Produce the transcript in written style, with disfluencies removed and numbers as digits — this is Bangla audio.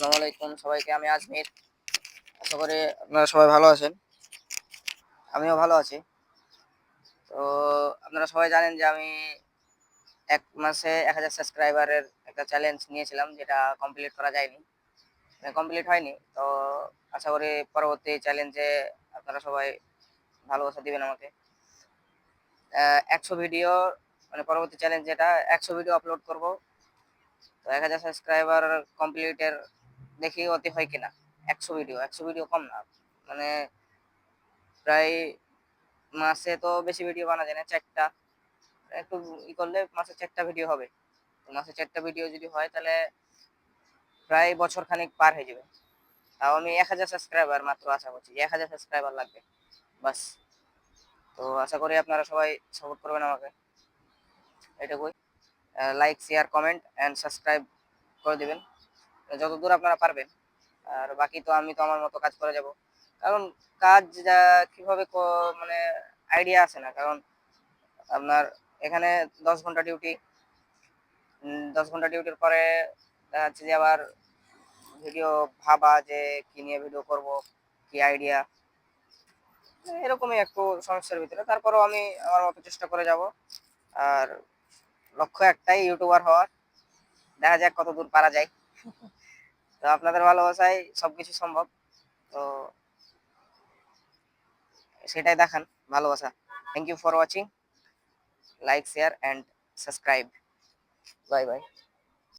আসসালামু আলাইকুম সবাইকে। আমি আজমির। আশা করি আপনারা সবাই ভালো আছেন। আমিও ভালো আছি। তো আপনারা সবাই জানেন যে আমি ১ মাসে ১,০০০ সাবস্ক্রাইবারের একটা চ্যালেঞ্জ নিয়েছিলাম, যেটা কমপ্লিট করা যায়নি। কমপ্লিট হয়নি। তো আশা করি পরবর্তী চ্যালেঞ্জে আপনারা সবাই ভালোবাসা দিবেন আমাকে। ১০০ ভিডিও, মানে পরবর্তী চ্যালেঞ্জ যেটা ১০০ ভিডিও আপলোড করব। তো ১,০০০ সাবস্ক্রাইবার কমপ্লিটের দেখি ওতে হয় কিনা। ১০০ ভিডিও কম না। মানে প্রায় মাসে তো বেশি ভিডিও বানা যায় না, ৪ টা। একটু করলে মাসে ৪ টা ভিডিও হবে। তো মাসে ৪ টা ভিডিও যদি হয় তাহলে প্রায় বছর খানেক পার হয়ে যাবে। তাও আমি ১,০০০ সাবস্ক্রাইবার মাত্র আশা করছি। ১,০০০ সাবস্ক্রাইবার লাগবে। বাস। তো আশা করি আপনারা সবাই সাপোর্ট করবেন আমাকে। এটুকুই। Like, share, comment and subscribe করে দিবেন যতদূর আপনারা পারবেন। আর বাকি তো আমি তো আমার মতো কাজ করে যাব। কারণ কাজ কিভাবে মানে আইডিয়া আছে না। কারণ আপনার এখানে ১০ ঘন্টা ডিউটি। ১০ ঘন্টা ডিউটির পরে দেখা যাচ্ছে যে আবার ভিডিও ভাবা যে কি নিয়ে ভিডিও করব, কি আইডিয়া, এরকমই একটু সমস্যার ভিতরে। তারপরেও আমি আমার মতো চেষ্টা করে যাব। আর লক্ষ্য একটাই, ইউটিউবার হওয়ার। দেখা যাক কত দূর পারা যায়। তো আপনাদের ভালোবাসায় সবকিছু সম্ভব। তো সেটাই দেখান, ভালোবাসা। Thank you for watching. Like, share and subscribe. Bye by.